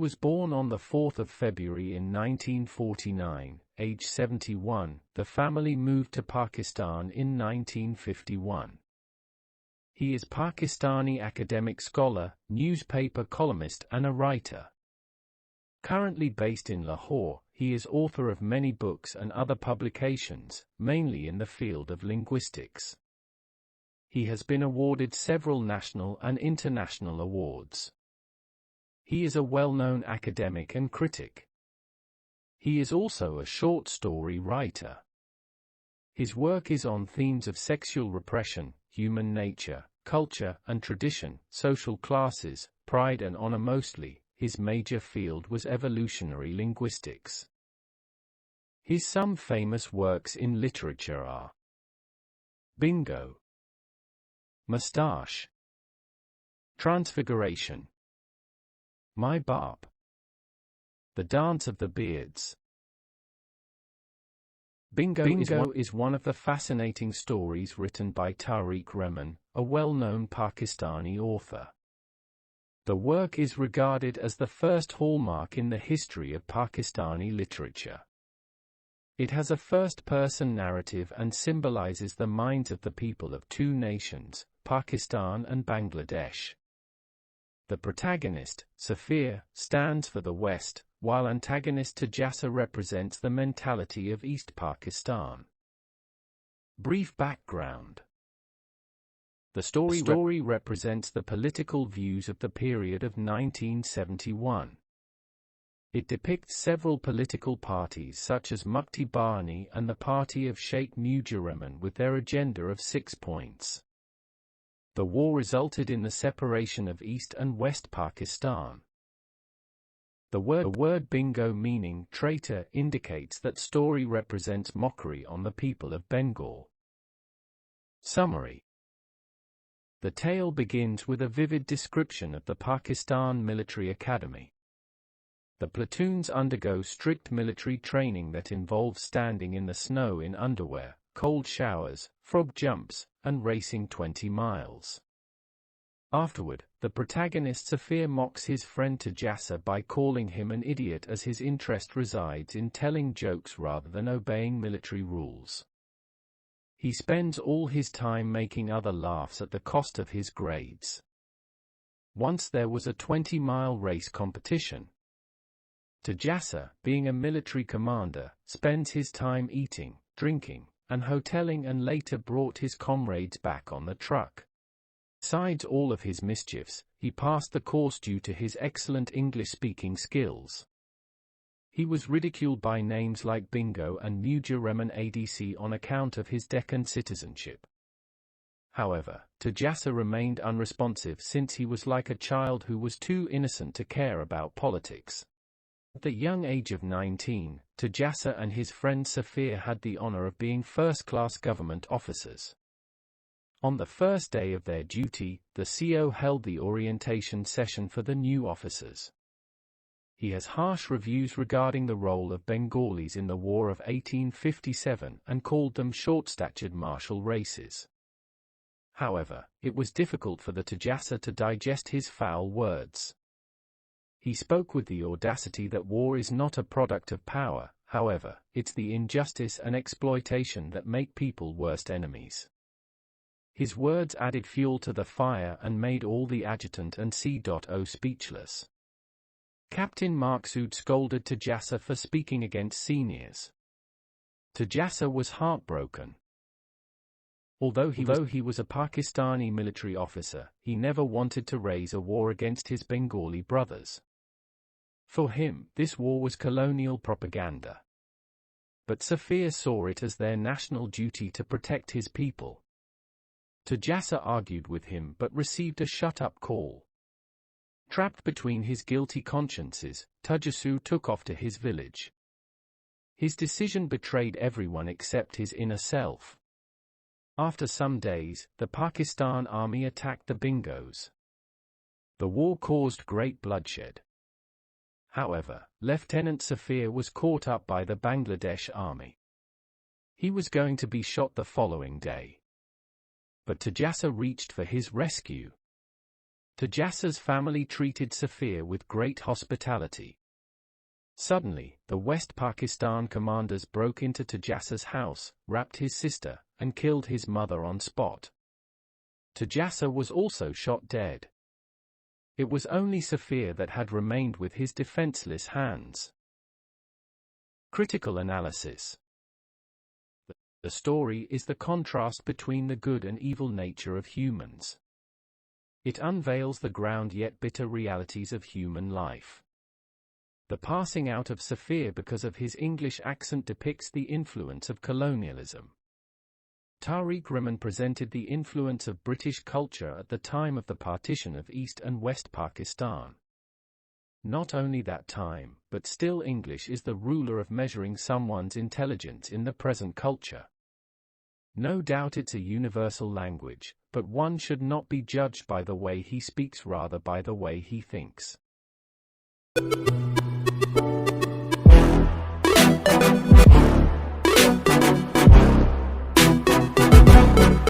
was born on the 4th of February in 1949, age 71. The family moved to Pakistan in 1951. He is Pakistani academic scholar, newspaper columnist and a writer. Currently based in Lahore, he is author of many books and other publications, mainly in the field of linguistics. He has been awarded several national and international awards. He is a well-known academic and critic. He is also a short story writer. His work is on themes of sexual repression, human nature, culture and tradition, social classes, pride and honor. Mostly, his major field was evolutionary linguistics. His some famous works in literature are Bingo, Mustache, Transfiguration, My Bop, The Dance of the Beards. Bingo is one of the fascinating stories written by Tariq Rahman, a well-known Pakistani author. The work is regarded as the first hallmark in the history of Pakistani literature. It has a first-person narrative and symbolizes the minds of the people of two nations, Pakistan and Bangladesh. The protagonist, Safir, stands for the West, while antagonist Tajassa represents the mentality of East Pakistan. Brief background. The story represents the political views of the period of 1971. It depicts several political parties such as Mukti Bahani and the party of Sheikh Mujahid with their agenda of 6 points. The war resulted in the separation of East and West Pakistan. The word bingo, meaning traitor, indicates that story represents mockery on the people of Bengal. Summary. The tale begins with a vivid description of the Pakistan Military Academy. The platoons undergo strict military training that involves standing in the snow in underwear, cold showers, frog jumps, and racing 20 miles. Afterward, the protagonist Safir mocks his friend Tajassa by calling him an idiot, as his interest resides in telling jokes rather than obeying military rules. He spends all his time making other laughs at the cost of his grades. Once there was a 20-mile race competition. Tajassa, being a military commander, spends his time eating, drinking, and hoteling, and later brought his comrades back on the truck. Besides all of his mischiefs, he passed the course due to his excellent English-speaking skills. He was ridiculed by names like Bingo and Mujahid ADC on account of his Deccan citizenship. However, Tajassa remained unresponsive since he was like a child who was too innocent to care about politics. At the young age of 19, Tajassa and his friend Safir had the honor of being first-class government officers. On the first day of their duty, the CO held the orientation session for the new officers. He has harsh reviews regarding the role of Bengalis in the War of 1857 and called them short-statured martial races. However, it was difficult for the Tajassa to digest his foul words. He spoke with the audacity that war is not a product of power, however, it's the injustice and exploitation that make people worst enemies. His words added fuel to the fire and made all the adjutant and C.O. speechless. Captain Maqsood scolded Tajassa for speaking against seniors. Tajassa was heartbroken. Although he was a Pakistani military officer, he never wanted to raise a war against his Bengali brothers. For him, this war was colonial propaganda. But Safir saw it as their national duty to protect his people. Tajassa argued with him but received a shut-up call. Trapped between his guilty consciences, Tajassa took off to his village. His decision betrayed everyone except his inner self. After some days, the Pakistan army attacked the Bingos. The war caused great bloodshed. However, Lieutenant Safir was caught up by the Bangladesh army. He was going to be shot the following day. But Tajassa reached for his rescue. Tajassa's family treated Safir with great hospitality. Suddenly, the West Pakistan commanders broke into Tajassa's house, raped his sister, and killed his mother on spot. Tajassa was also shot dead. It was only Safir that had remained with his defenseless hands. Critical analysis. The story is the contrast between the good and evil nature of humans. It unveils the ground yet bitter realities of human life. The passing out of Safir because of his English accent depicts the influence of colonialism. Tariq Rahman presented the influence of British culture at the time of the partition of East and West Pakistan. Not only that time, but still English is the ruler of measuring someone's intelligence in the present culture. No doubt it's a universal language, but one should not be judged by the way he speaks, rather by the way he thinks.